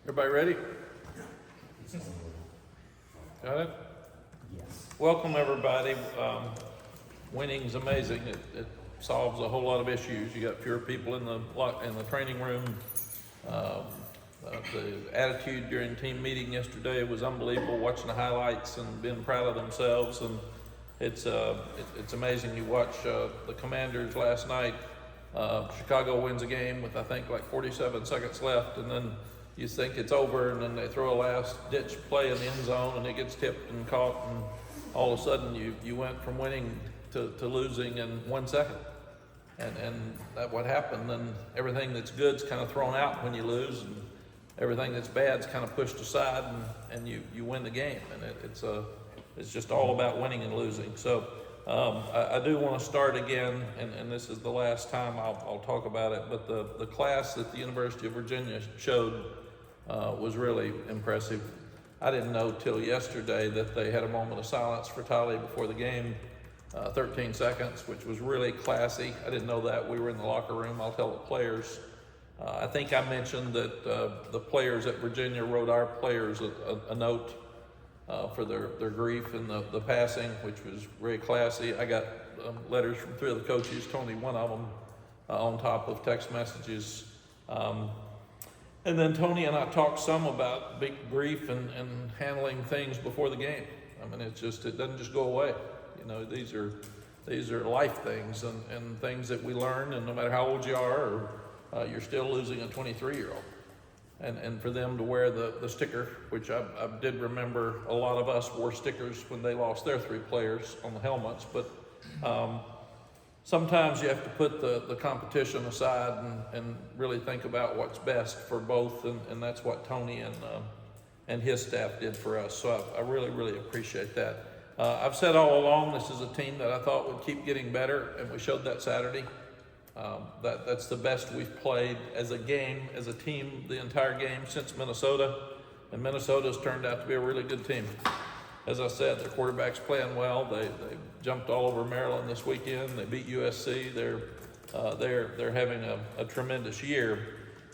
Everybody ready? Got it? Yes. Welcome, everybody. Winning's amazing. It solves a whole lot of issues. You got fewer people in the training room. The attitude during team meeting yesterday was unbelievable. Watching the highlights and being proud of themselves, and it's amazing. You watch the Commanders last night. Chicago wins a game with I think like 47 seconds left, and then you think it's over, and then they throw a last-ditch play in the end zone, and it gets tipped and caught, and all of a sudden you went from winning to losing in 1 second. And that what happened. Then everything that's good's kind of thrown out when you lose, and everything that's bad's kind of pushed aside, and you win the game. And it's just all about winning and losing. So I do want to start again, and this is the last time I'll talk about it, but the class that the University of Virginia showed was really impressive. I didn't know till yesterday that they had a moment of silence for Tali before the game, 13 seconds, which was really classy. I didn't know that. We were in the locker room. I'll tell the players. I think I mentioned that the players at Virginia wrote our players a note for their grief and the passing, which was very classy. I got letters from 3 of the coaches, Tony one of them, on top of text messages. And then Tony and I talked some about big grief and handling things before the game. I mean, it doesn't just go away. You know, these are life things and things that we learn, and no matter how old you are, or you're still losing a 23-year-old. And for them to wear the sticker, which I did remember a lot of us wore stickers when they lost their 3 players on the helmets, but sometimes you have to put the competition aside and really think about what's best for both, and that's what Tony and his staff did for us. So I really, really appreciate that. I've said all along, this is a team that I thought would keep getting better, and we showed that Saturday. That's the best we've played as a game, as a team, the entire game since Minnesota, and Minnesota's turned out to be a really good team. As I said, their quarterback's playing well. They jumped all over Maryland this weekend. They beat USC. They're having a tremendous year.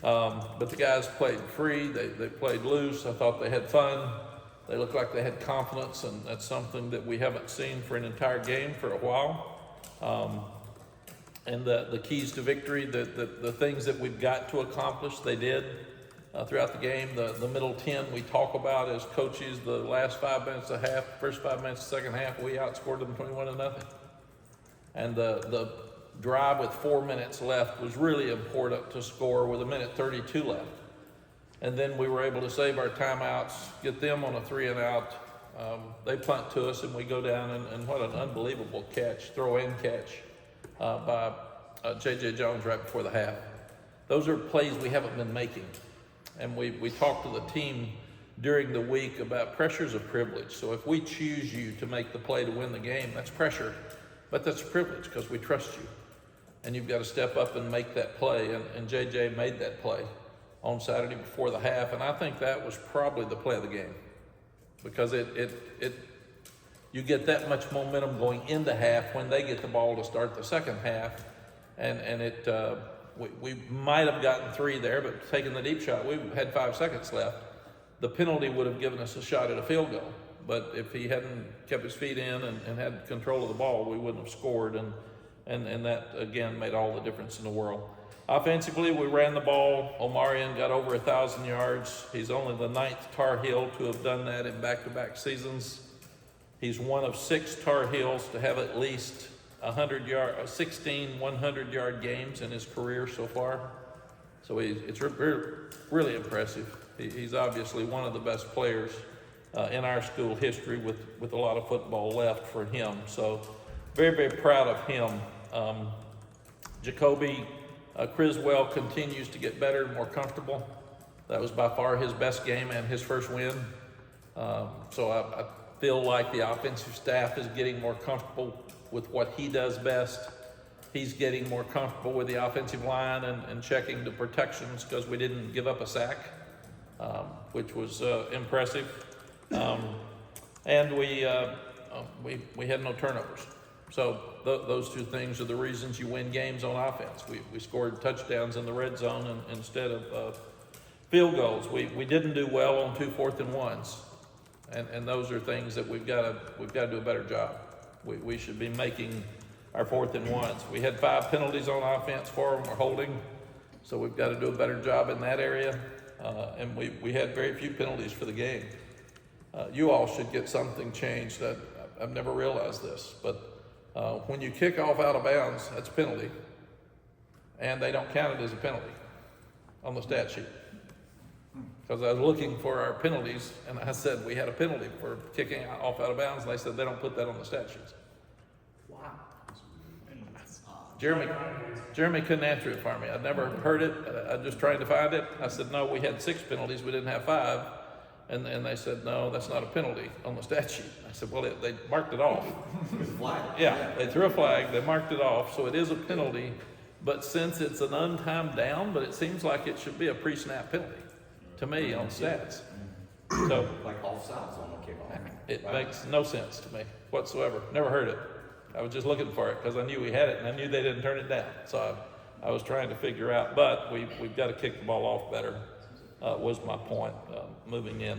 But the guys played free. They played loose. I thought they had fun. They looked like they had confidence, and that's something that we haven't seen for an entire game for a while. And the keys to victory, the things that we've got to accomplish, they did. Throughout the game, the middle 10 we talk about as coaches, the last 5 minutes of half, first 5 minutes of the second half, we outscored them 21-0. And the drive with 4 minutes left was really important to score with 1:32 left. And then we were able to save our timeouts, get them on a 3-and-out. They punt to us, and we go down, and what an unbelievable catch, throw-in catch by J.J. Jones right before the half. Those are plays we haven't been making. And we talked to the team during the week about pressures of privilege. So if we choose you to make the play to win the game, that's pressure, but that's a privilege because we trust you. And you've got to step up and make that play. And JJ made that play on Saturday before the half. And I think that was probably the play of the game because you get that much momentum going into half when they get the ball to start the second half. We might have gotten 3 there, but taking the deep shot, we had 5 seconds left. The penalty would have given us a shot at a field goal. But if he hadn't kept his feet in and had control of the ball, we wouldn't have scored. And that, again, made all the difference in the world. Offensively, we ran the ball. Omarion got over 1,000 yards. He's only the 9th Tar Heel to have done that in back-to-back seasons. He's one of 6 Tar Heels to have at least 16 100-yard games in his career so far. So it's really impressive. He's obviously one of the best players in our school history with a lot of football left for him. So very, very proud of him. Jacoby Criswell continues to get better and more comfortable. That was by far his best game and his first win. So I feel like the offensive staff is getting more comfortable with what he does best. He's getting more comfortable with the offensive line and checking the protections because we didn't give up a sack, which was impressive. And we had no turnovers. So those 2 things are the reasons you win games on offense. We scored touchdowns in the red zone instead of Field goals, we didn't do well on 2 4th and 1s. And those are things that we've got to do a better job. We should be making our 4th and 1s. We had 5 penalties on offense, 4 of them were holding. So we've got to do a better job in that area. And we had very few penalties for the game. You all should get something changed. I've never realized this, but when you kick off out of bounds, that's a penalty. And they don't count it as a penalty on the stat sheet. Because I was looking for our penalties, and I said we had a penalty for kicking off out of bounds, and they said they don't put that on the stat sheets. Wow. Jeremy couldn't answer it for me. I'd never heard it. I just tried to find it. I said, no, we had 6 penalties. We didn't have 5. And they said, no, that's not a penalty on the stat sheet. I said, well, they marked it off. Yeah, they threw a flag. They marked it off. So it is a penalty. But since it's an untimed down, but it seems like it should be a pre-snap penalty to me on stats. So Like offsides on the kickoff. it makes no sense to me whatsoever. Never heard it. I was just looking for it because I knew we had it and I knew they didn't turn it down. So I was trying to figure out, but we've got to kick the ball off better, was my point moving in.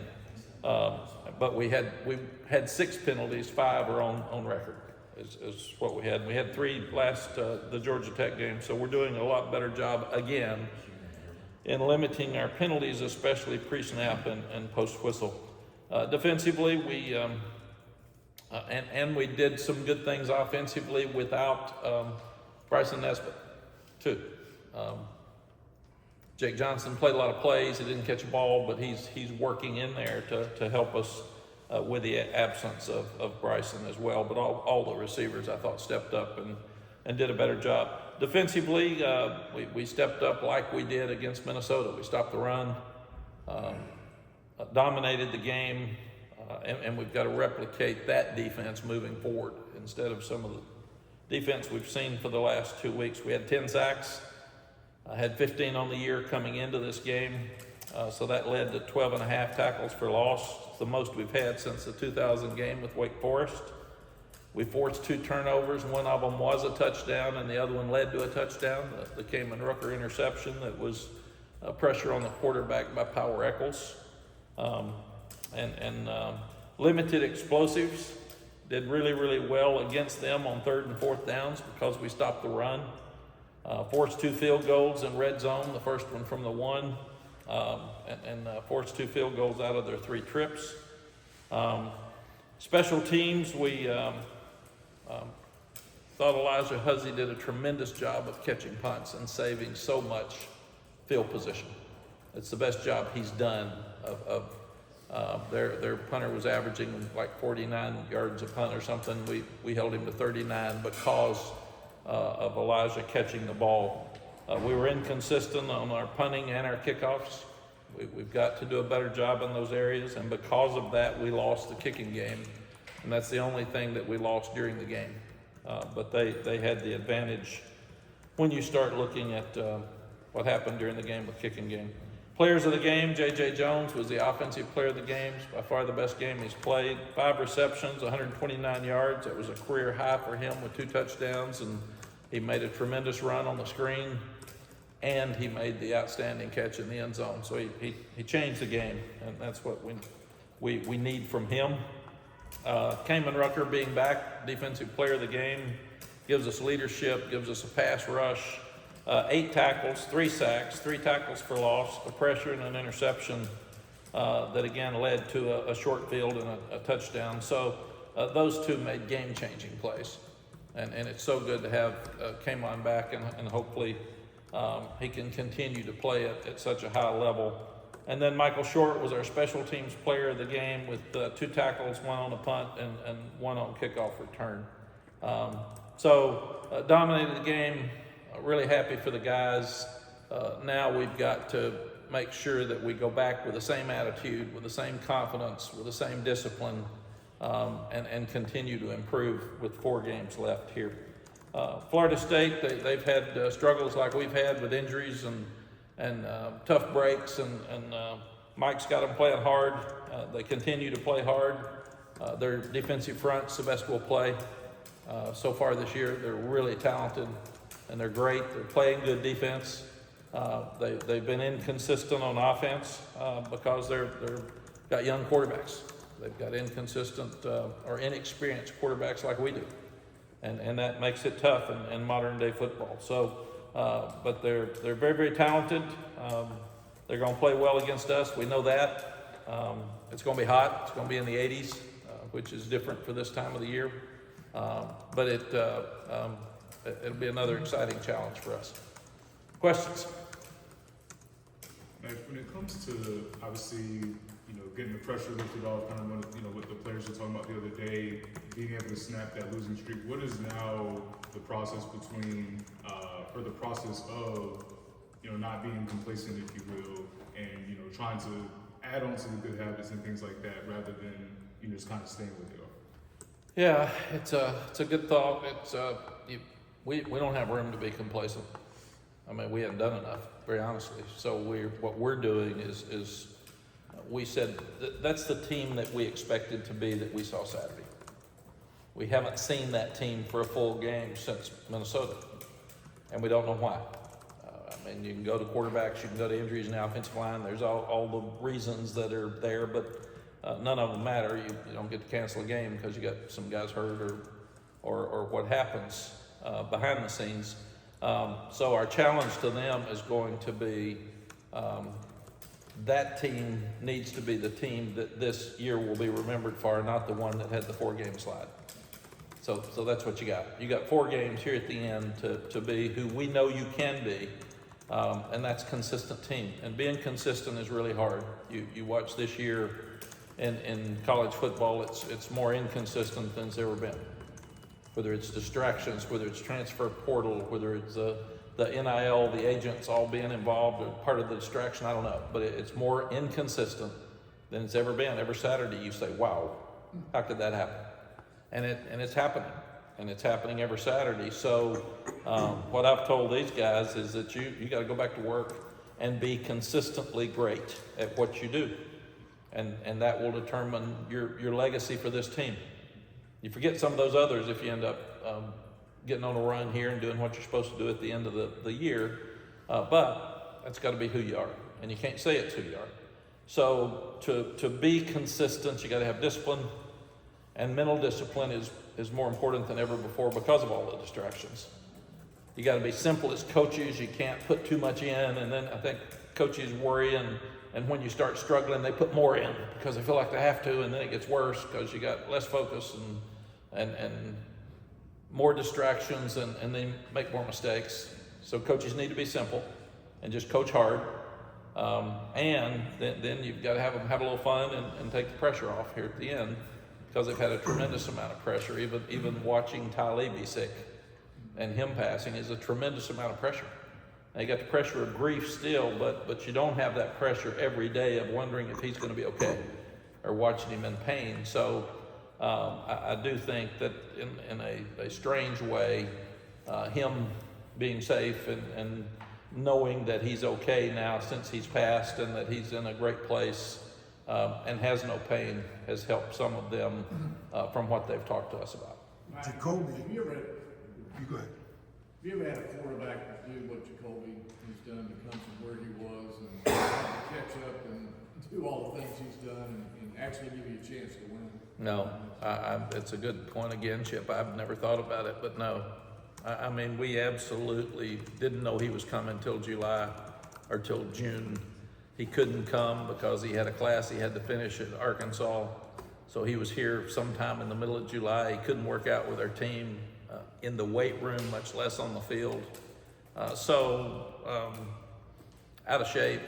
But we had 6 penalties, 5 are on record is what we had. We had 3 last, the Georgia Tech game. So we're doing a lot better job again in limiting our penalties, especially pre-snap and post-whistle. Defensively, we did some good things offensively without Bryson Nesbitt, too. Jake Johnson played a lot of plays. He didn't catch a ball, but he's working in there to help us with the absence of Bryson as well. But all the receivers, I thought, stepped up and did a better job. Defensively, we stepped up like we did against Minnesota. We stopped the run, dominated the game, and we've got to replicate that defense moving forward instead of some of the defense we've seen for the last 2 weeks. We had 10 sacks. I had 15 on the year coming into this game, so that led to 12 and a half tackles for loss. It's the most we've had since the 2000 game with Wake Forest. We forced 2 turnovers. One of them was a touchdown, and the other one led to a touchdown, the Kamen Rucker interception that was pressure on the quarterback by Power Eccles. Limited explosives. Did really, really well against them on 3rd and 4th downs because we stopped the run. Forced 2 field goals in red zone, the first one from the 1, and forced 2 field goals out of their 3 trips. Special teams, we thought Elijah Huzzy did a tremendous job of catching punts and saving so much field position. It's the best job he's done their punter was averaging like 49 yards a punt or something. We held him to 39 because of Elijah catching the ball. We were inconsistent on our punting and our kickoffs. We've got to do a better job in those areas, and because of that, we lost the kicking game, and that's the only thing that we lost during the game. But they had the advantage when you start looking at what happened during the game with kicking game. Players of the game, J.J. Jones was the offensive player of the game, by far the best game he's played. 5 receptions, 129 yards. That was a career high for him with 2 touchdowns, and he made a tremendous run on the screen, and he made the outstanding catch in the end zone. So he changed the game, and that's what we need from him. Kamen Rucker being back, defensive player of the game, gives us leadership, gives us a pass rush. 8 tackles, 3 sacks, 3 tackles for loss, a pressure and an interception that again led to a short field and a touchdown. So those 2 made game-changing plays. And it's so good to have Kamon back, and hopefully he can continue to play at such a high level. And then Michael Short was our special teams player of the game with 2 tackles, 1 on the punt and 1 on kickoff return. Dominated the game. Really happy for the guys. Now we've got to make sure that we go back with the same attitude, with the same confidence, with the same discipline, and continue to improve with 4 games left here. Florida State, they've had struggles like we've had with injuries and tough breaks, and Mike's got them playing hard. They continue to play hard. Their defensive front's the best we'll play so far this year. They're really talented. And they're great. They're playing good defense. They've been inconsistent on offense because they're got young quarterbacks. They've got inconsistent or inexperienced quarterbacks like we do, and that makes it tough in modern day football. So, but they're very, very talented. They're going to play well against us. We know that. It's going to be hot. It's going to be in the 80s, which is different for this time of the year. But it'll be another exciting challenge for us. Questions? Mack, when it comes to obviously, getting the pressure lifted off, kind of what the players were talking about the other day, being able to snap that losing streak, what is now the process between, or the process of, not being complacent, if you will, and, trying to add on to the good habits and things like that rather than, just kind of staying where they are? Yeah, it's a good thought. We don't have room to be complacent. I mean, we haven't done enough, very honestly. So what we're doing is we said that's the team that we expected to be that we saw Saturday. We haven't seen that team for a full game since Minnesota, and we don't know why. I mean, you can go to quarterbacks, you can go to injuries in the offensive line. There's all the reasons that are there, but none of them matter. You don't get to cancel a game because you got some guys hurt or what happens behind the scenes. So our challenge to them is going to be that team needs to be the team that this year will be remembered for, not the one that had the 4-game slide. So that's what you got. You got 4 games here at the end to be who we know you can be, and that's consistent team. And being consistent is really hard. You watch this year in college football, it's more inconsistent than it's ever been. Whether it's distractions, whether it's transfer portal, whether it's the NIL, the agents all being involved or part of the distraction, I don't know. But it's more inconsistent than it's ever been. Every Saturday you say, wow, how could that happen? And it's happening. And it's happening every Saturday. So what I've told these guys is that you got to go back to work and be consistently great at what you do. And that will determine your legacy for this team. You forget some of those others if you end up getting on a run here and doing what you're supposed to do at the end of the year. But that's got to be who you are. And you can't say it's who you are. So to be consistent, you got to have discipline. And mental discipline is more important than ever before because of all the distractions. You got to be simple as coaches. You can't put too much in. And then I think coaches worry and when you start struggling, they put more in because they feel like they have to, and then it gets worse because you got less focus and more distractions, and they make more mistakes. So coaches need to be simple and just coach hard, and then you've got to have them have a little fun and take the pressure off here at the end because they've had a tremendous amount of pressure. Even watching Tylee be sick and him passing is a tremendous amount of pressure. Now you got the pressure of grief still, but you don't have that pressure every day of wondering if he's going to be okay or watching him in pain. So I do think that in a strange way, him being safe and knowing that he's okay now since he's passed and that he's in a great place and has no pain has helped some of them from what they've talked to us about. Jacoby, You go ahead. have Have you ever had a quarterback do what Jacoby has done to come from where he was and catch up and do all the things he's done and actually give you a chance to win? No, it's a good point again, Chip. I've never thought about it, but no. I mean, we absolutely didn't know he was coming till July or till June. He couldn't come because he had a class he had to finish at Arkansas. So he was here sometime in the middle of July. He couldn't work out with our team in the weight room, much less on the field. Out of shape.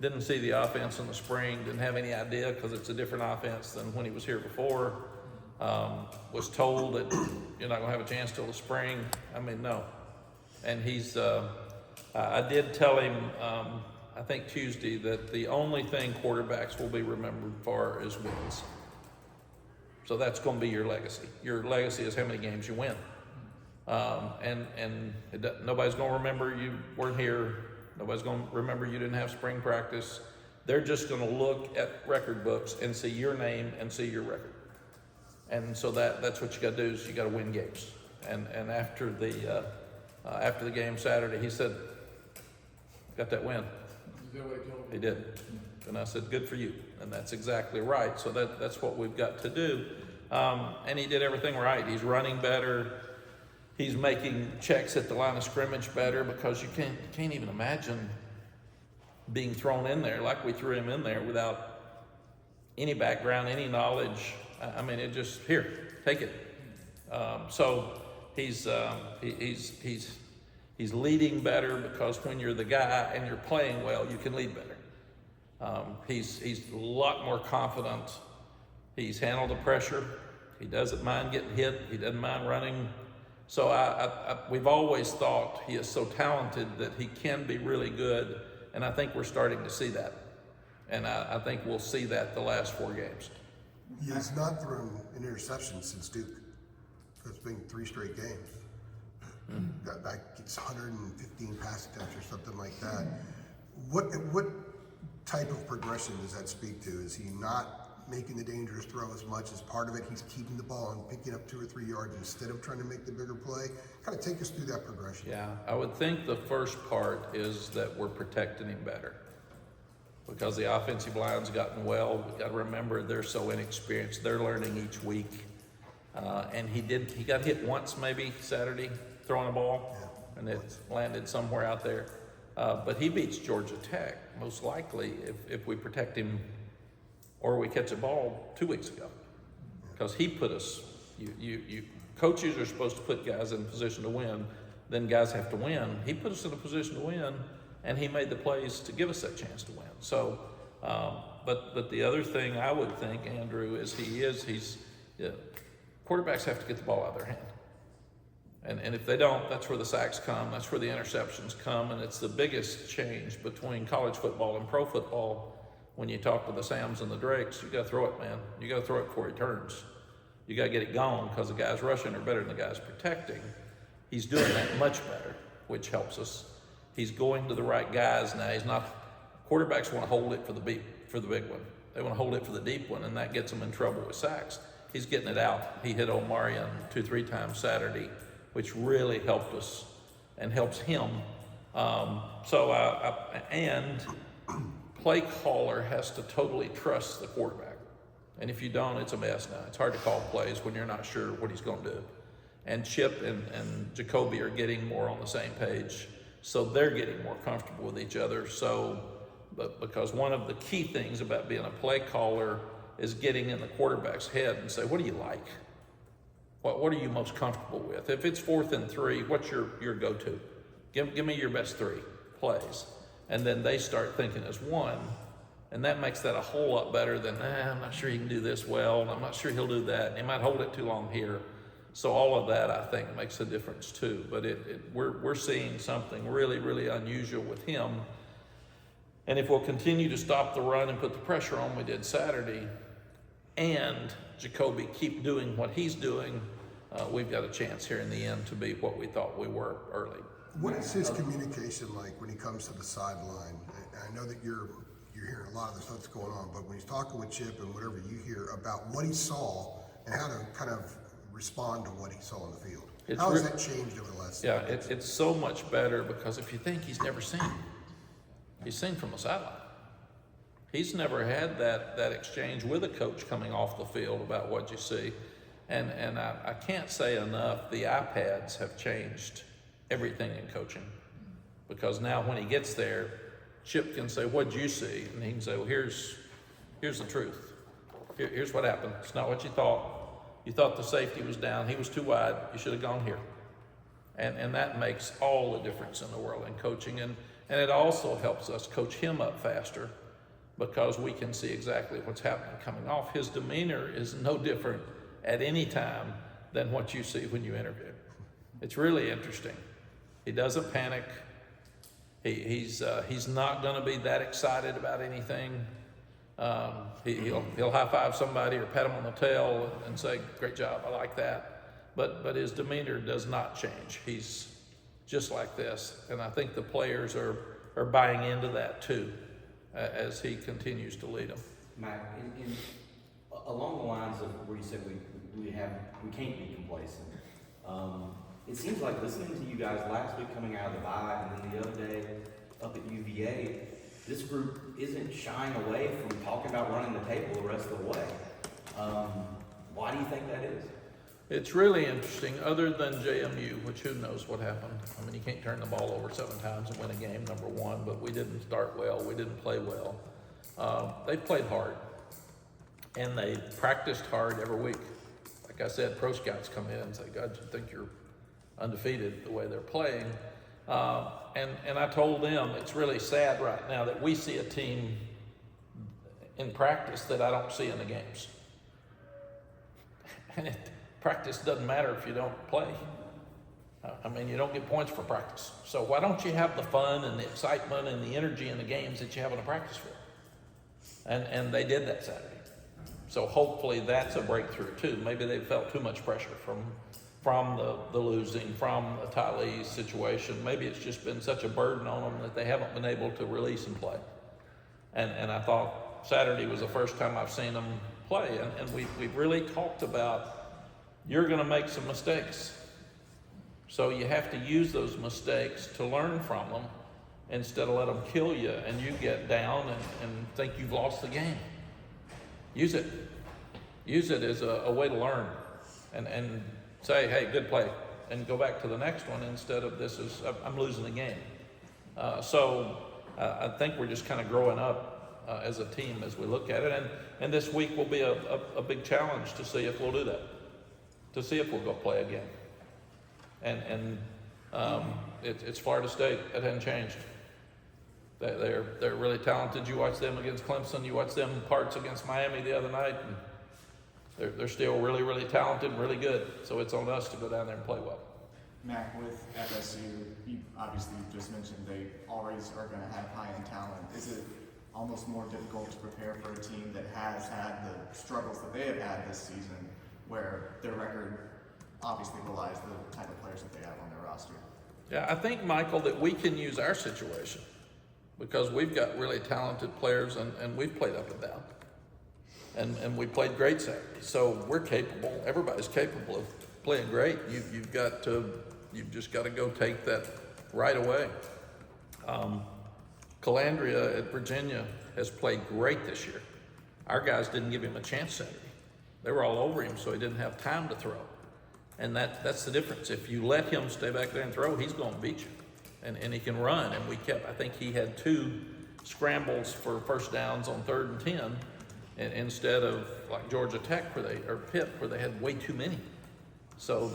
Didn't see the offense in the spring, didn't have any idea because it's a different offense than when he was here before. Was told that you're not gonna have a chance till the spring. I mean, no. And I did tell him, I think Tuesday, that the only thing quarterbacks will be remembered for is wins. So that's gonna be your legacy. Your legacy is how many games you win. Nobody's gonna remember you weren't here. Nobody's going to remember you didn't have spring practice. They're just going to look at record books and see your name and see your record. And so that's what you got to do is you got to win games. And after the game Saturday, he said, got that win. Is that what he told me? He did. And I said, good for you. And that's exactly right. So that's what we've got to do. And he did everything right. He's running better. He's making checks at the line of scrimmage better, because you can't even imagine being thrown in there like we threw him in there without any background, any knowledge. I mean, it just, here, take it. So he's leading better, because when you're the guy and you're playing well, you can lead better. He's a lot more confident. He's handled the pressure. He doesn't mind getting hit. He doesn't mind running. So we've always thought he is so talented that he can be really good, and I think we're starting to see that. And I think we'll see that the last 4 games. He has not thrown an interception since Duke. It's been 3 straight games. That gets 115 pass attempts or something like that. What type of progression does that speak to? Is he not making the dangerous throw as much as part of it? He's keeping the ball and picking up 2 or 3 yards instead of trying to make the bigger play. Kind of take us through that progression. Yeah, I would think the first part is that we're protecting him better, because the offensive line's gotten well. We got to remember they're so inexperienced. They're learning each week. And he got hit once maybe Saturday throwing a ball, and it landed somewhere out there. But he beats Georgia Tech most likely if we protect him, or we catch a ball 2 weeks ago, because he put us. You coaches are supposed to put guys in a position to win. Then guys have to win. He put us in a position to win, and he made the plays to give us that chance to win. So, but the other thing I would think, Andrew, is quarterbacks have to get the ball out of their hand. And if they don't, that's where the sacks come, that's where the interceptions come, and it's the biggest change between college football and pro football. When you talk to the Sams and the Drakes, you got to throw it, man. You got to throw it before he turns. You got to get it gone, because the guys rushing are better than the guys protecting. He's doing that much better, which helps us. He's going to the right guys now. He's not. Quarterbacks want to hold it for the big one. They want to hold it for the deep one, and that gets them in trouble with sacks. He's getting it out. He hit Omarion 2-3 times Saturday, which really helped us and helps him. And play caller has to totally trust the quarterback. And if you don't, it's a mess now. It's hard to call plays when you're not sure what he's going to do. And Chip and Jacoby are getting more on the same page, so they're getting more comfortable with each other. But because one of the key things about being a play caller is getting in the quarterback's head and say, what do you like? What are you most comfortable with? If it's 4th and 3, what's your go-to? Give me your best 3 plays. And then they start thinking as one, and that makes that a whole lot better than, I'm not sure he can do this well, and I'm not sure he'll do that, and he might hold it too long here. So all of that, I think, makes a difference too. But we're seeing something really, really unusual with him. And if we'll continue to stop the run and put the pressure on we did Saturday, and Jacoby keep doing what he's doing, we've got a chance here in the end to be what we thought we were early. What is his communication like when he comes to the sideline? I know that you're hearing a lot of the stuff that's going on, but when he's talking with Chip and whatever you hear about what he saw and how to kind of respond to what he saw on the field, how has that changed over the last? Yeah, it's so much better, because if you think he's never seen, he's seen from the sideline. He's never had that exchange with a coach coming off the field about what you see. And I can't say enough, the iPads have changed everything in coaching, because now when he gets there, Chip can say, what'd you see? And he can say, well, here's the truth. Here's what happened. It's not what you thought. You thought the safety was down. He was too wide. You should have gone here. And that makes all the difference in the world in coaching. And it also helps us coach him up faster, because we can see exactly what's happening coming off. His demeanor is no different at any time than what you see when you interview. It's really interesting. He doesn't panic. He's not going to be that excited about anything. He'll high five somebody or pat him on the tail and say, "Great job, I like that." But his demeanor does not change. He's just like this, and I think the players are buying into that too, as he continues to lead them. Mack, along the lines of where you said we can't be complacent. It seems like listening to you guys last week coming out of the bye, and then the other day up at UVA, this group isn't shying away from talking about running the table the rest of the way. Why do you think that is? It's really interesting, other than JMU, which who knows what happened. I mean, you can't turn the ball over 7 times and win a game, number one, but we didn't start well, we didn't play well. They played hard, and they practiced hard every week. Like I said, pro scouts come in and say, God, you think you're undefeated the way they're playing? And I told them, it's really sad right now that we see a team in practice that I don't see in the games. And practice doesn't matter if you don't play. I mean, you don't get points for practice. So why don't you have the fun and the excitement and the energy in the games that you have in a practice field? And they did that Saturday. So hopefully that's a breakthrough too. Maybe they felt too much pressure from the losing, from the Tylee situation. Maybe it's just been such a burden on them that they haven't been able to release and play. And I thought Saturday was the first time I've seen them play. And we've really talked about, you're gonna make some mistakes. So you have to use those mistakes to learn from them instead of let them kill you and you get down and think you've lost the game. Use it. Use it as a way to learn and say, hey, good play, and go back to the next one instead of this is, I'm losing the game. So I think we're just kind of growing up as a team as we look at it. And this week will be a big challenge to see if we'll do that, to see if we'll go play again. It's Florida State. It hasn't changed. They're really talented. You watch them against Clemson. You watch them parts against Miami the other night. And they're still really, really talented and really good. So it's on us to go down there and play well. Mack, with FSU, you obviously just mentioned they always are going to have high-end talent. Is it almost more difficult to prepare for a team that has had the struggles that they have had this season, where their record obviously belies the type of players that they have on their roster? Yeah, I think, Michael, that we can use our situation because we've got really talented players and we've played up and down. And we played great Saturday. So we're capable, everybody's capable of playing great. You've just got to go take that right away. Calandria at Virginia has played great this year. Our guys didn't give him a chance Saturday. They were all over him, so he didn't have time to throw. And that's the difference. If you let him stay back there and throw, he's going to beat you. And he can run. And I think he had 2 scrambles for first downs on 3rd and 10 instead of like Georgia Tech or Pitt where they had way too many. So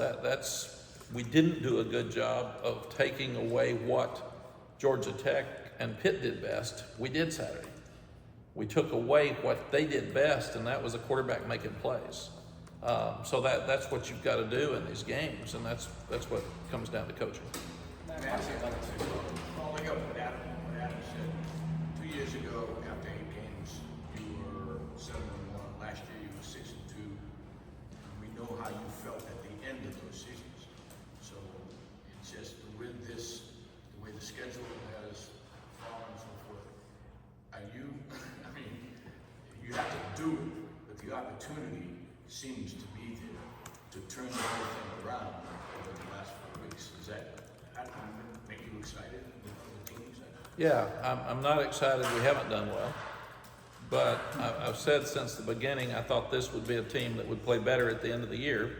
we didn't do a good job of taking away what Georgia Tech and Pitt did best. We did Saturday. We took away what they did best, and that was a quarterback making plays. So that's what you've got to do in these games, and that's what comes down to coaching. Following up what Adam said, 2 years ago, after 8 games, you were 7-1. Last year, you were 6-2. We know how you felt at the end of those seasons. So it's just with this, the way the schedule has fallen and so forth. You have to do it, but the opportunity seems to be there to turn everything around over the last 4 weeks. Is that make you excited? The team excited? Yeah, I'm not excited we haven't done well, but I've said since the beginning I thought this would be a team that would play better at the end of the year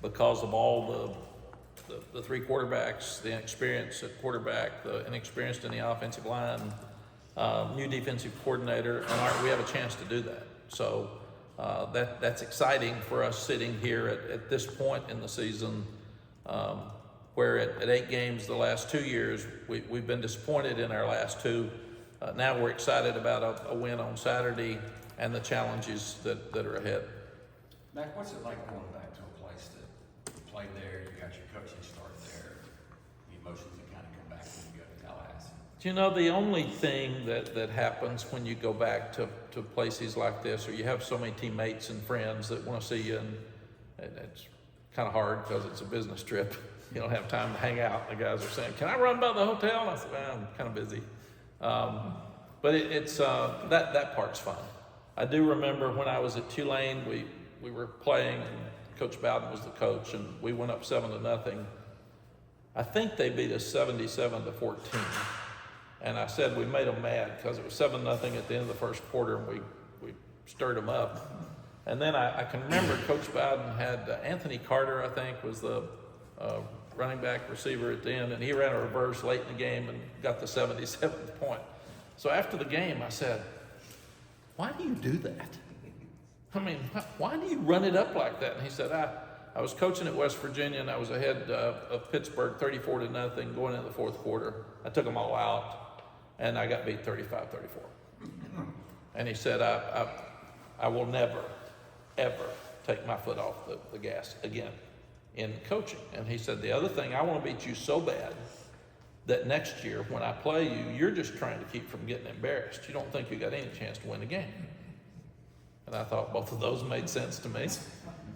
because of all the 3 quarterbacks, the inexperience at quarterback, the inexperienced in the offensive line, new defensive coordinator, and we have a chance to do that. So that's exciting for us sitting here at this point in the season, where at 8 games the last 2 years, we've been disappointed in our last 2. Now we're excited about a win on Saturday and the challenges that are ahead. Mack, what's it like going back to a place that you played there, you got your coaching start there, the emotions that kind of come back when you go to Tallahassee? Do you know, the only thing that happens when you go back to places like this, or you have so many teammates and friends that want to see you, and it's kind of hard because it's a business trip. You don't have time to hang out. The guys are saying, can I run by the hotel? And I said, well, I'm kind of busy. But it's that part's fun. I do remember when I was at Tulane, we were playing, and Coach Bowden was the coach, and we went up 7-0. I think they beat us 77-14. And I said we made them mad because it was 7-0 at the end of the first quarter, and we stirred them up. And then I can remember Coach Bowden had Anthony Carter, I think, was the running back receiver at the end, and he ran a reverse late in the game and got the 77th point. So after the game, I said, why do you do that? I mean, why do you run it up like that? And he said, I was coaching at West Virginia, and I was ahead of Pittsburgh 34-0 going into the fourth quarter. I took them all out, and I got beat 35-34. And he said, I will never, ever take my foot off the gas again in coaching. And he said, the other thing, I want to beat you so bad that next year when I play you, you're just trying to keep from getting embarrassed. You don't think you got any chance to win the game. And I thought both of those made sense to me.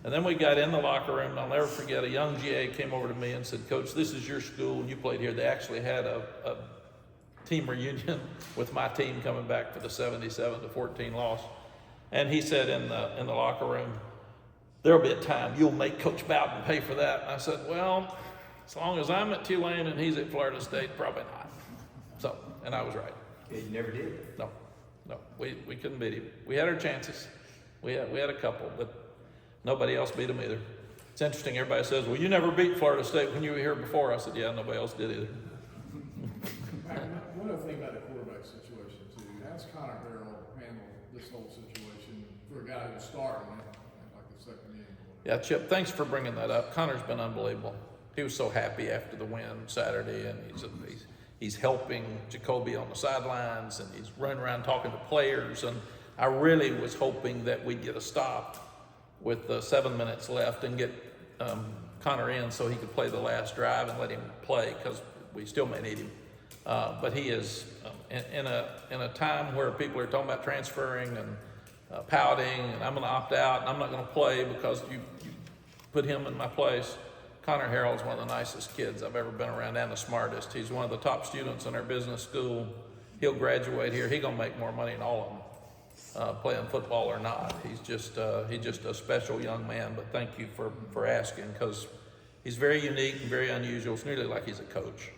And then we got in the locker room, and I'll never forget, a young GA came over to me and said, Coach, this is your school, and you played here. They actually had a team reunion with my team coming back for the 77-14 loss. And he said in the locker room, there'll be a time you'll make Coach Bowden pay for that. And I said, well, as long as I'm at Tulane and he's at Florida State, probably not. So, and I was right. You never did. No, we couldn't beat him. We had our chances. We had a couple, but nobody else beat him either. It's interesting, everybody says, well, you never beat Florida State when you were here before. I said, yeah, nobody else did either. One other thing about the quarterback situation too, how's Connor Harrell handle this whole situation for a guy who's starting at like the second inning? Yeah, Chip, thanks for bringing that up. Connor's been unbelievable. He was so happy after the win Saturday, and he's helping Jacoby on the sidelines, and he's running around talking to players. And I really was hoping that we'd get a stop with 7 minutes left and get Connor in so he could play the last drive and let him play, because we still may need him. But he is in a time where people are talking about transferring and pouting, and I'm going to opt out, and I'm not going to play because you put him in my place. Connor Harrell is one of the nicest kids I've ever been around, and the smartest. He's one of the top students in our business school. He'll graduate here. He's going to make more money than all of them, playing football or not. He's just a special young man. But thank you for asking, because he's very unique and very unusual. It's nearly like he's a coach.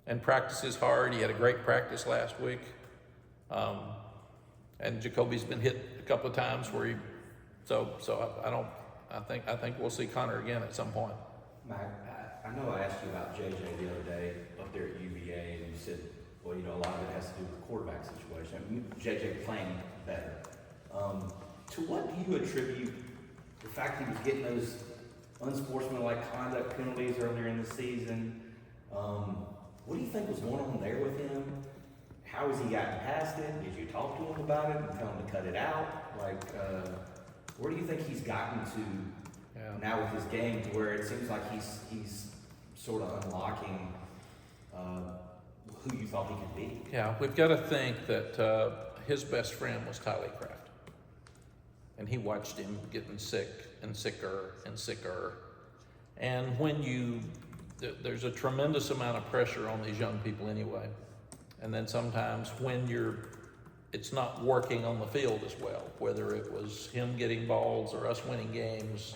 And practices hard. He had a great practice last week. And Jacoby's been hit a couple of times where I think we'll see Connor again at some point. Mack, I know I asked you about JJ the other day up there at UVA, and you said, well, you know, a lot of it has to do with the quarterback situation. I mean, JJ playing better. To what do you attribute the fact he was getting those unsportsmanlike conduct penalties earlier in the season? What do you think was going on there with him? How has he gotten past it? Did you talk to him about it and tell him to cut it out? Like, where do you think he's gotten to now with his game, to where it seems like he's sort of unlocking who you thought he could be? Yeah, we've got to think that his best friend was Tylee Kraft. And he watched him getting sick and sicker and sicker. And when there's a tremendous amount of pressure on these young people anyway. And then sometimes when it's not working on the field as well, whether it was him getting balls or us winning games,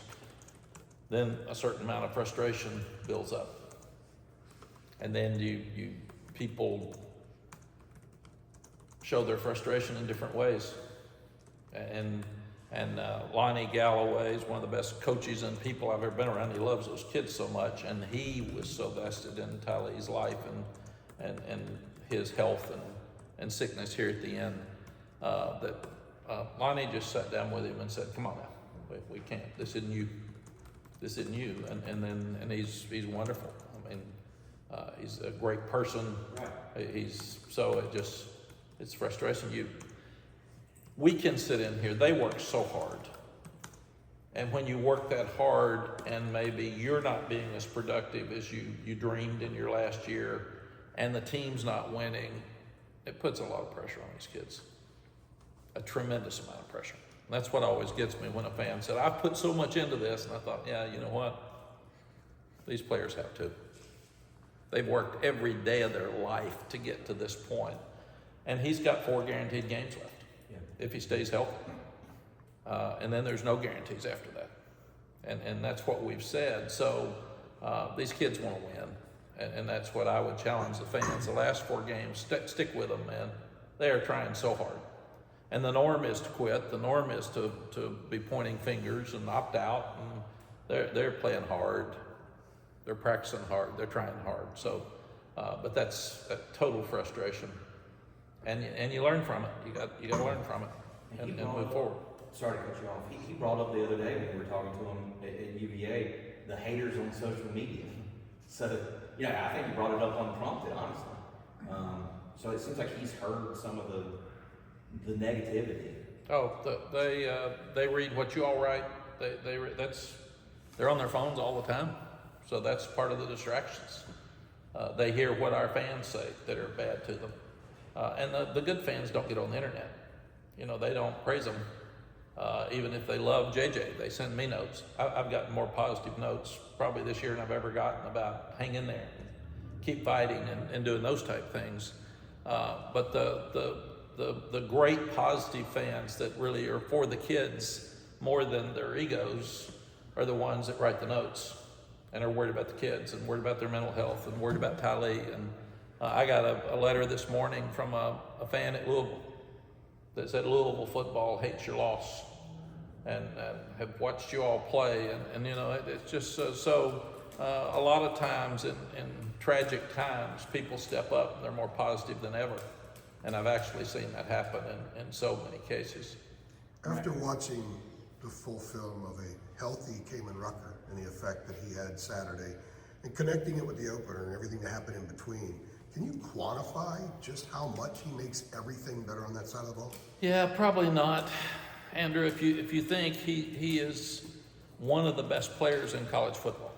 then a certain amount of frustration builds up. And then people show their frustration in different ways. And Lonnie Galloway is one of the best coaches and people I've ever been around. He loves those kids so much, and he was so vested in Tylee's life and his health and sickness here at the end, that Lonnie just sat down with him and said, come on now, we can't, this isn't you. And he's wonderful. I mean, he's a great person. Right. It's frustration. We can sit in here, they work so hard. And when you work that hard and maybe you're not being as productive as you dreamed in your last year, and the team's not winning, it puts a lot of pressure on these kids. A tremendous amount of pressure. And that's what always gets me when a fan said, I've put so much into this. And I thought, yeah, you know what? These players have too. They've worked every day of their life to get to this point. And he's got 4 guaranteed games left, if he stays healthy. And then there's no guarantees after that. And that's what we've said. So these kids want to win. And that's what I would challenge the fans. The last 4 games, stick with them, man. They are trying so hard. And the norm is to quit. The norm is to be pointing fingers and opt out. And they're playing hard. They're practicing hard. They're trying hard. So, but that's a total frustration. And you learn from it. You got to learn from it and move forward. Sorry to cut you off. He brought up the other day when we were talking to him at UVA, the haters on social media. So, yeah, I think he brought it up unprompted, honestly. So it seems like he's heard some of the negativity. Oh, they read what you all write. They're on their phones all the time. So that's part of the distractions. They hear what our fans say that are bad to them. And the good fans don't get on the internet. You know, they don't praise them. Even if they love JJ, they send me notes. I've gotten more positive notes probably this year than I've ever gotten about hang in there, keep fighting and doing those type things. But the great positive fans that really are for the kids more than their egos are the ones that write the notes and are worried about the kids and worried about their mental health and worried about Tylee. And I got a letter this morning from a fan at Louisville that said Louisville football hates your loss and have watched you all play. And you know, it's just a lot of times in tragic times, people step up and they're more positive than ever. And I've actually seen that happen in so many cases. After watching the full film of a healthy Kamen Rucker and the effect that he had Saturday and connecting it with the opener and everything that happened in between, can you quantify just how much he makes everything better on that side of the ball? Yeah, probably not. Andrew, if you think he is one of the best players in college football.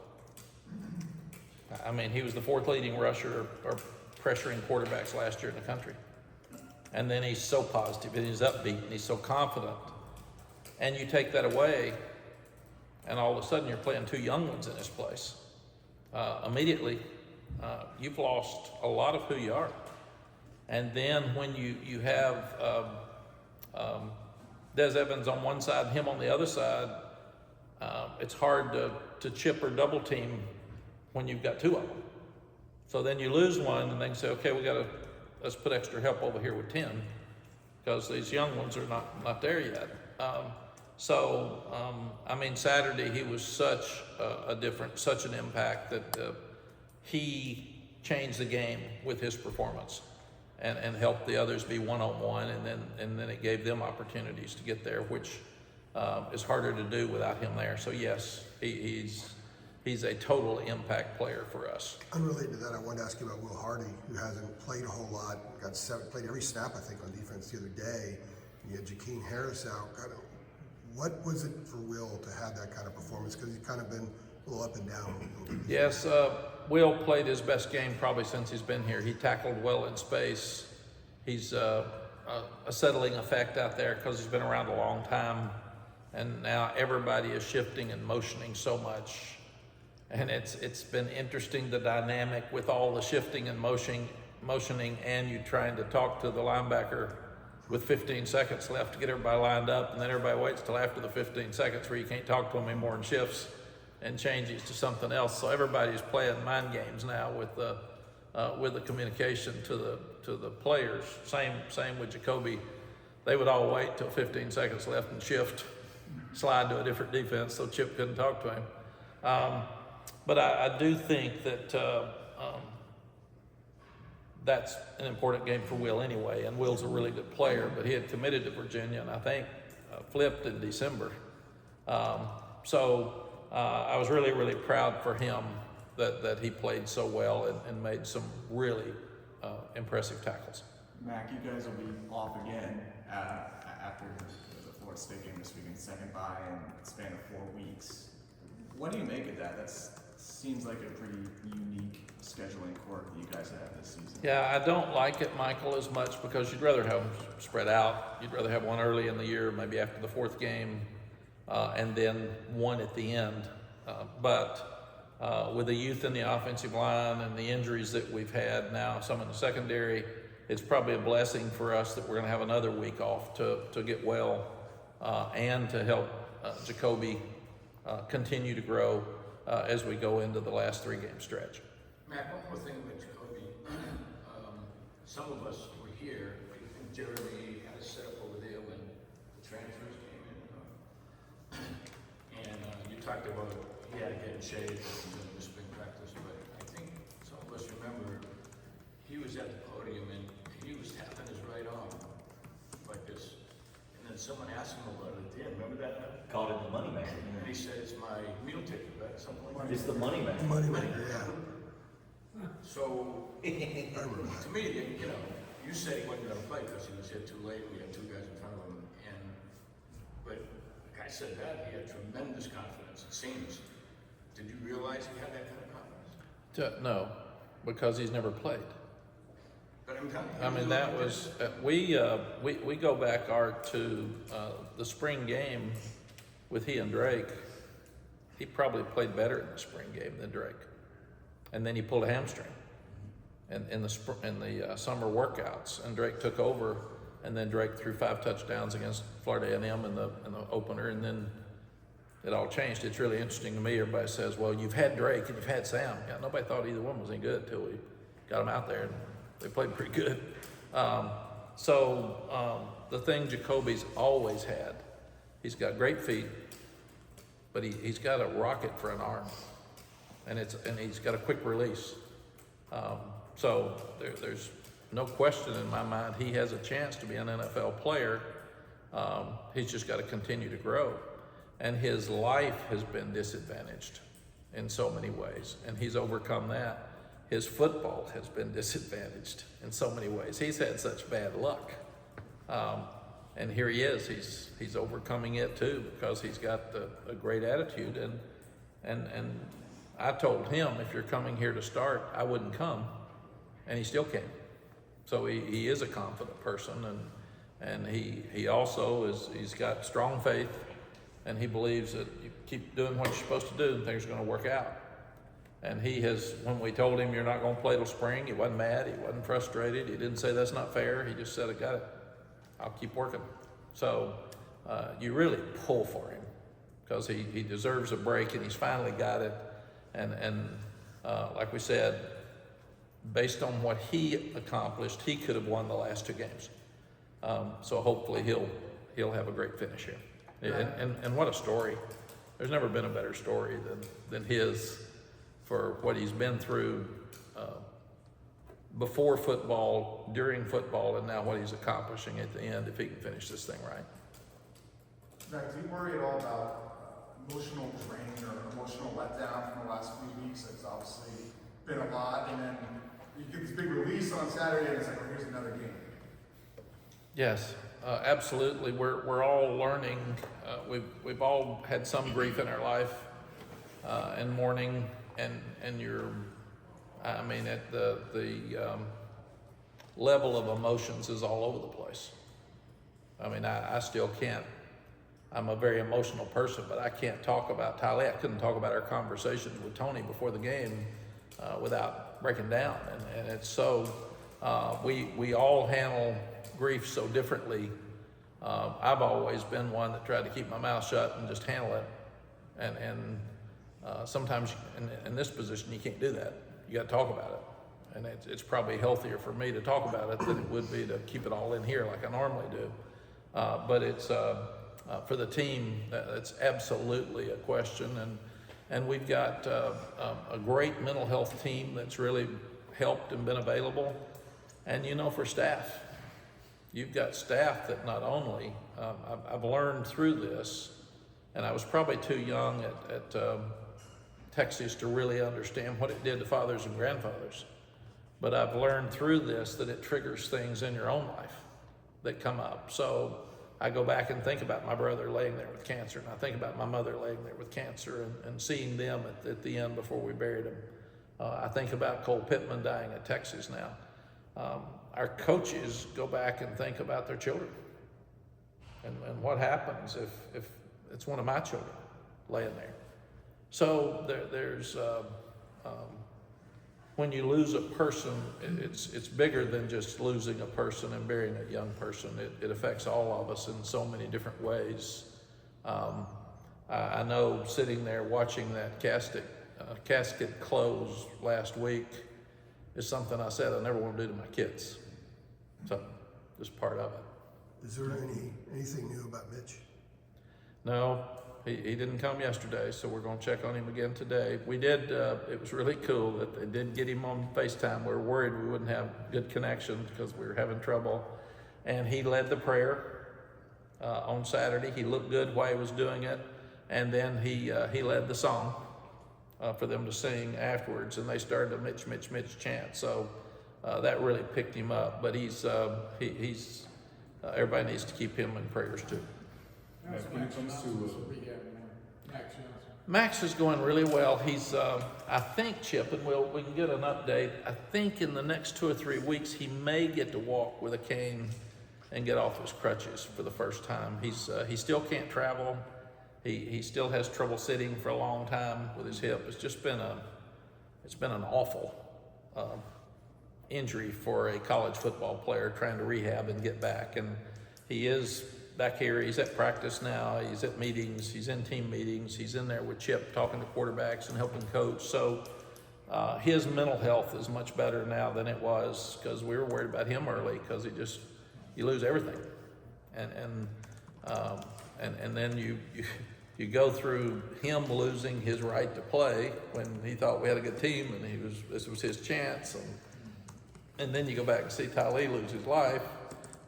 I mean, he was the 4th leading rusher or pressuring quarterbacks last year in the country. And then he's so positive and he's upbeat and he's so confident. And you take that away and all of a sudden you're playing 2 young ones in this place. Immediately, you've lost a lot of who you are. And then when you have Des Evans on one side and him on the other side, it's hard to chip or double team when you've got 2 of them. So then you lose one and they can say, okay, let's put extra help over here with 10 because these young ones are not there yet. I mean, Saturday he was such an impact that he changed the game with his performance and helped the others be one-on-one, and then it gave them opportunities to get there, which is harder to do without him there. So yes, he's a total impact player for us. Unrelated to that, I wanted to ask you about Will Hardy, who hasn't played a whole lot, played every snap, I think, on defense the other day. And you had Jakeem Harris out. What was it for Will to have that kind of performance? Because he's kind of been a little up and down. Yes, Will played his best game probably since he's been here. He tackled well in space. He's a settling effect out there because he's been around a long time. And now everybody is shifting and motioning so much. And it's been interesting, the dynamic with all the shifting and motioning and you trying to talk to the linebacker with 15 seconds left to get everybody lined up, and then everybody waits till after the 15 seconds where you can't talk to them anymore and shifts and changes to something else. So everybody's playing mind games now with the communication to the players. Same with Jacoby. They would all wait till 15 seconds left and shift, slide to a different defense so Chip couldn't talk to him. But I do think that that's an important game for Will anyway, and Will's a really good player, but he had committed to Virginia and I think flipped in December. So I was really, really proud for him that he played so well and made some really impressive tackles. Mack, you guys will be off again after the Florida State game this weekend, second bye in a span of 4 weeks. What do you make of that? That seems like a pretty unique scheduling quirk that you guys have this season. Yeah, I don't like it, Michael, as much because you'd rather have them spread out. You'd rather have one early in the year, maybe after the 4th game, and then one at the end. But with the youth in the offensive line and the injuries that we've had now, some in the secondary, it's probably a blessing for us that we're going to have another week off to get well and to help Jacoby continue to grow as we go into the last 3-game stretch. Mac, one more thing about Jacoby. Some of us were here, I think Jeremy had a setup over there when the transfers came in. And you talked about he had to get in shape and the spring practice, but I think some of us remember he was at the podium and he was tapping his right arm like this. And then someone asked him about it at the end, remember that? Called it the money maker. And he said, it's my meal ticket, right? Something like that. It's the money maker. Moneymaker, yeah. So, I remember that. to me, you know, you said he wasn't gonna play because he was hit too late, we had two guys in front of him, but the guy said that, he had tremendous confidence, it seems. Did you realize he had that kind of confidence? No, because he's never played. But I'm telling you. I mean, that was, we go back, Art, to the spring game with he and Drake. He probably played better in the spring game than Drake. And then he pulled a hamstring in the summer workouts, and Drake took over, and then Drake threw 5 touchdowns against Florida A&M in the opener, and then it all changed. It's really interesting to me. Everybody says, well, you've had Drake and you've had Sam. Yeah, nobody thought either one was any good until we got them out there, and they played pretty good. The thing Jacoby's always had, he's got great feet, but he's got a rocket for an arm, and he's got a quick release. There's no question in my mind he has a chance to be an NFL player. He's just got to continue to grow. And his life has been disadvantaged in so many ways, and he's overcome that. His football has been disadvantaged in so many ways. He's had such bad luck. And here he is, he's overcoming it too, because he's got a great attitude. And I told him, if you're coming here to start, I wouldn't come, and he still came. So he is a confident person, and he also he's got strong faith, and he believes that you keep doing what you're supposed to do and things are gonna work out. And he has, when we told him you're not gonna play till spring, he wasn't mad, he wasn't frustrated, he didn't say that's not fair, he just said, I got it, I'll keep working. So you really pull for him, because he deserves a break, and he's finally got it. And like we said, based on what he accomplished, he could have won the last 2 games. So hopefully he'll have a great finish here. And what a story. There's never been a better story than his, for what he's been through before football, during football, and now what he's accomplishing at the end, if he can finish this thing right. Mack, do you worry at all about emotional drain or emotional letdown from the last few weeks? It's obviously been a lot, and then you get this big release on Saturday, and it's like, well, here's another game. Yes, absolutely. We're all learning. We've all had some grief in our life, and mourning, and you're, I mean, at the level of emotions is all over the place. I mean, I still can't. I'm a very emotional person, but I can't talk about Tylee. I couldn't talk about our conversations with Tony before the game without breaking down. And it's so, we all handle grief so differently. I've always been one that tried to keep my mouth shut and just handle it. And sometimes in this position, you can't do that. You got to talk about it. And it's probably healthier for me to talk about it than it would be to keep it all in here like I normally do. But it's, for the team, it's absolutely a question. And we've got a great mental health team that's really helped and been available. And for staff, you've got staff that not only, I've learned through this, and I was probably too young at Texas to really understand what it did to fathers and grandfathers. But I've learned through this that it triggers things in your own life that come up. So I go back and think about my brother laying there with cancer, and I think about my mother laying there with cancer, and seeing them at the end before we buried them. I think about Cole Pittman dying at Texas now. Our coaches go back and think about their children, and what happens if it's one of my children laying there. So there's when you lose a person, it's bigger than just losing a person and burying a young person. It affects all of us in so many different ways. I know sitting there watching that casket casket close last week is something I said I never want to do to my kids. So, just part of it. Is there anything new about Mitch? No, he didn't come yesterday, so we're gonna check on him again today. We did, it was really cool that they did get him on FaceTime. We were worried we wouldn't have good connection because we were having trouble. And he led the prayer on Saturday. He looked good while he was doing it. And then he led the song for them to sing afterwards, and they started a Mitch, Mitch, Mitch chant. So that really picked him up. But he's everybody needs to keep him in prayers too. How's When it Max comes to, Johnson's rehab going? Max Johnson. Max is going really well. He's, I think, Chip, and we can get an update. I think in the next 2 or 3 weeks, he may get to walk with a cane and get off his crutches for the first time. He still can't travel. He still has trouble sitting for a long time with his hip. It's just been an awful injury for a college football player trying to rehab and get back. And he is back here. He's at practice now. He's at meetings. He's in team meetings. He's in there with Chip talking to quarterbacks and helping coach. So his mental health is much better now than it was, because we were worried about him early, because you lose everything. And then you go through him losing his right to play when he thought we had a good team and this was his chance. And then you go back and see Tylee lose his life.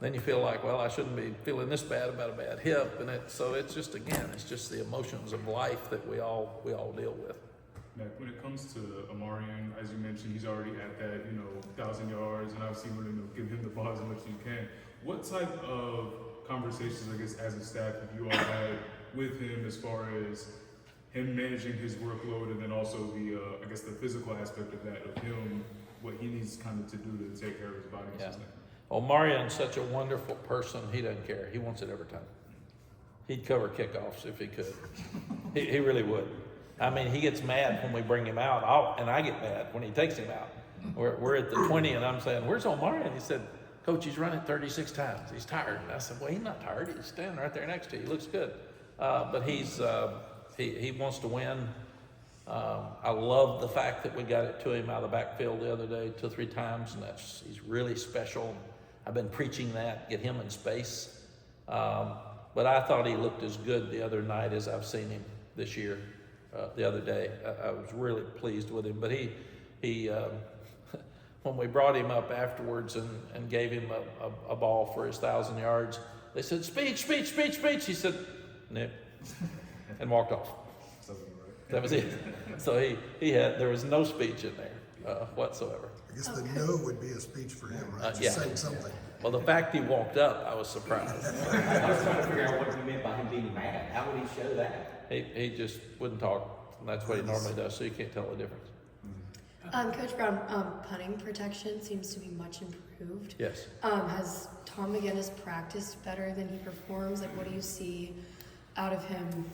Then you feel like, well, I shouldn't be feeling this bad about a bad hip. And so it's just the emotions of life that we all deal with. Mack, when it comes to Amarian, as you mentioned, he's already at that, 1,000 yards, and obviously want to give him the ball as much as you can. What type of conversations, I guess, as a staff, have you all had with him as far as him managing his workload, and then also the physical aspect of that, of him, what he needs kind of to do to take care of his body? Yeah. Well, Marion's such a wonderful person. He doesn't care. He wants it every time. He'd cover kickoffs if he could. He really would. I mean, he gets mad when we bring him out, and I get mad when he takes him out. We're at the 20, and I'm saying, "Where's Omarion?" He said, "Coach, he's running 36 times. He's tired." And I said, "Well, he's not tired. He's standing right there next to you. He looks good." But he wants to win. I love the fact that we got it to him out of the backfield the other day 2 or 3 times, and he's really special. I've been preaching that, get him in space. But I thought he looked as good the other night as I've seen him this year. The other day, I was really pleased with him. But he when we brought him up afterwards and gave him a ball for his 1,000 yards, they said, speech. He said, "Nope," and walked off. That was it. So there was no speech in there whatsoever. I guess the no would be a speech for him, right? Just Yeah. saying something. Well, the fact he walked up, I was surprised. I was trying to figure out what you meant by him being mad. How would he show that? He just wouldn't talk, and that's what he normally does, so you can't tell the difference. Coach Brown, punting protection seems to be much improved. Yes. Has Tom McGinnis practiced better than he performs? Like, what do you see out of him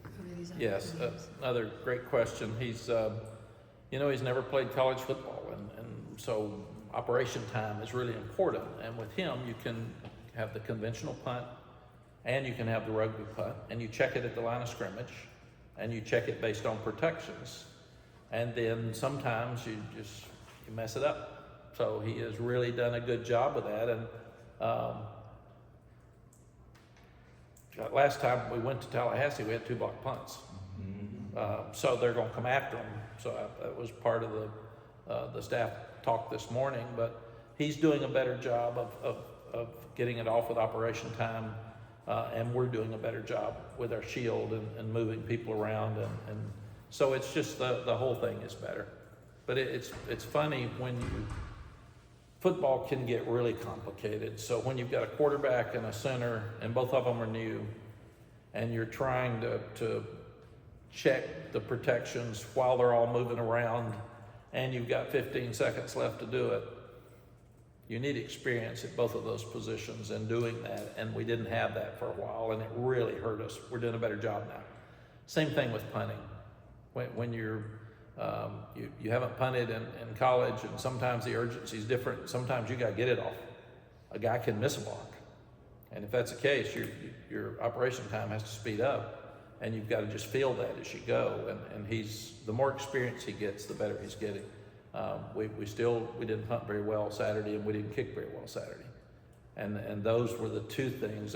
over these Yes, games? another great question. He's never played college football, and so operation time is really important. And with him, you can have the conventional punt, and you can have the rugby punt, and you check it at the line of scrimmage, and you check it based on protections. And then sometimes you mess it up. So he has really done a good job of that. And last time we went to Tallahassee, we had 2 block punts. So they're going to come after him. So that was part of the staff talk this morning. But he's doing a better job of getting it off with operation time. And we're doing a better job with our shield and moving people around. And so it's just the whole thing is better. But it's funny when football can get really complicated. So when you've got a quarterback and a center, and both of them are new, and you're trying to check the protections while they're all moving around, and you've got 15 seconds left to do it, you need experience at both of those positions in doing that, and we didn't have that for a while, and it really hurt us. We're doing a better job now. Same thing with punting. When you're you haven't punted in college, and sometimes the urgency is different. Sometimes you got to get it off. A guy can miss a block, and if that's the case, your operation time has to speed up. and you've got to just feel that as you go. And the more experience he gets, the better he's getting. We didn't hunt very well Saturday, and we didn't kick very well Saturday. And those were the two things.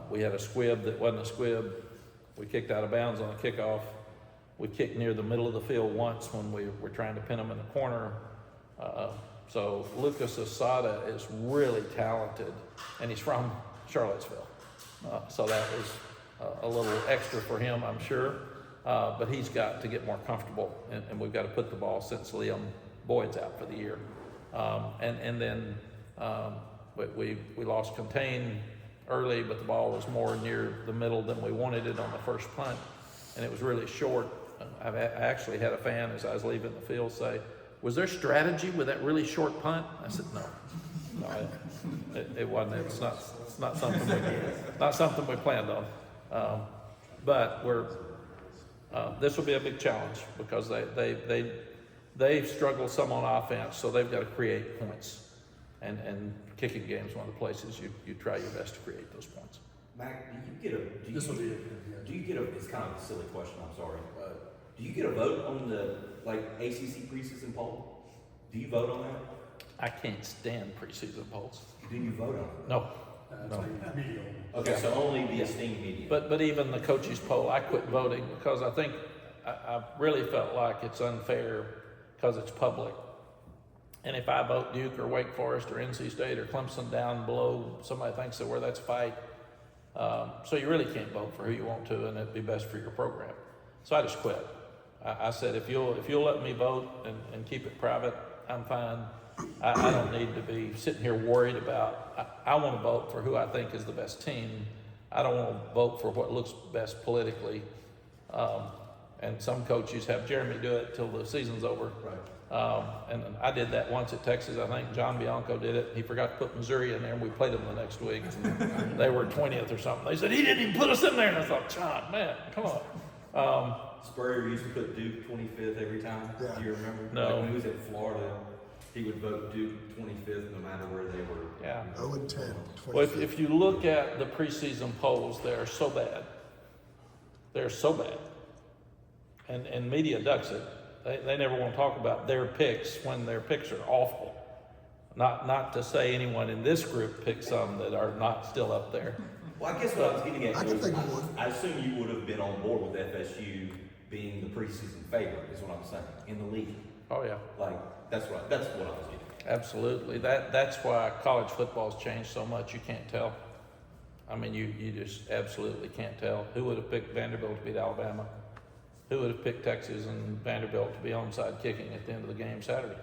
We had a squib that wasn't a squib. We kicked out of bounds on a kickoff. We kicked near the middle of the field once when we were trying to pin them in the corner. So Lucas Asada is really talented, and he's from Charlottesville. So that was a little extra for him, I'm sure. But he's got to get more comfortable, and we've got to put the ball, since Liam Boyd's out for the year. And then we lost contain early, but the ball was more near the middle than we wanted it on the first punt, and it was really short. I actually had a fan, as I was leaving the field, say, "Was there strategy with that really short punt?" I said, "No, it wasn't. It's not something we planned on." But this will be a big challenge, because they struggle some on offense, so they've got to create points, and kicking game's one of the places you try your best to create those points. Mack, do you get a, it's kind of a silly question, I'm sorry. Do you get a vote on the, ACC preseason poll? Do you vote on that? I can't stand preseason polls. Do you vote on it? No. Okay, so only the esteemed media. But even the coaches poll, I quit voting, because I think I really felt like it's unfair, because it's public. And if I vote Duke or Wake Forest or NC State or Clemson down below, somebody thinks that that's a fight. So you really can't vote for who you want to, and it'd be best for your program. So I just quit. I said, if you'll let me vote and keep it private, I'm fine. I don't need to be sitting here worried about. I want to vote for who I think is the best team. I don't want to vote for what looks best politically. And some coaches have Jeremy do it till the season's over. Right. And I did that once at Texas. I think John Bianco did it. He forgot to put Missouri in there, and we played them the next week. And they were 20th or something. They said, he didn't even put us in there. And I thought, John, man, come on. Spurrier used to put Duke 25th every time. Yeah. Do you remember? No. When he was in Florida, he would vote Duke 25th no matter where they were. Yeah. 0-10. Well, if you look at the preseason polls, they're so bad. They're so bad. And media ducks it. They never want to talk about their picks when their picks are awful. Not to say anyone in this group picked some that are not still up there. Well, I guess what I was getting at I was, can think of one. I assume you would have been on board with FSU being the preseason favorite, is what I'm saying, in the league. Oh yeah, That's what I was getting at. absolutely. That's why college football's changed so much. You can't tell. I mean, you just absolutely can't tell. Who would have picked Vanderbilt to beat Alabama? Who would have picked Texas and Vanderbilt to be onside kicking at the end of the game Saturday?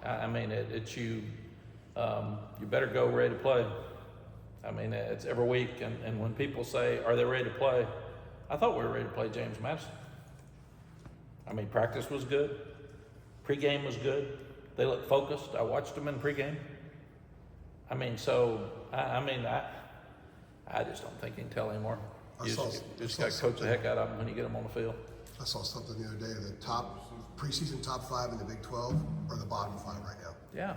I mean, it's you. You better go ready to play. I mean, it's every week, and when people say, "Are they ready to play?" I thought we were ready to play James Madison. I mean, practice was good, pregame was good. They looked focused. I watched them in pregame. I mean, so I just don't think you can tell anymore. You just got to coach the heck out of them when you get them on the field. I saw something the other day, the preseason top 5 in the Big 12 are the bottom 5 right now.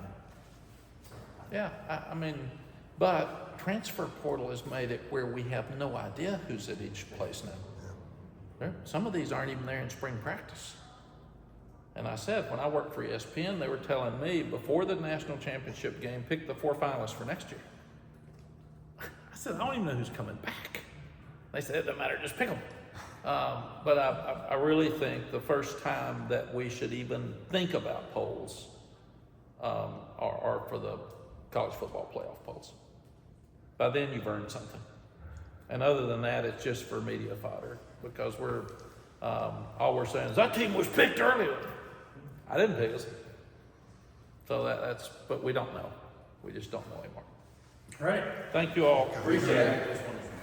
Yeah. I mean, but transfer portal has made it where we have no idea who's at each place now. Some of these aren't even there in spring practice. And I said, when I worked for ESPN, they were telling me before the national championship game, pick the 4 finalists for next year. I said, I don't even know who's coming back. They said, it doesn't matter, just pick them. But I really think the first time that we should even think about polls are for the college football playoff polls. By then you've earned something. And other than that, it's just for media fodder, because all we're saying is that team was picked earlier. I didn't pick us. So but we don't know. We just don't know anymore. All right. Thank you all. Appreciate it.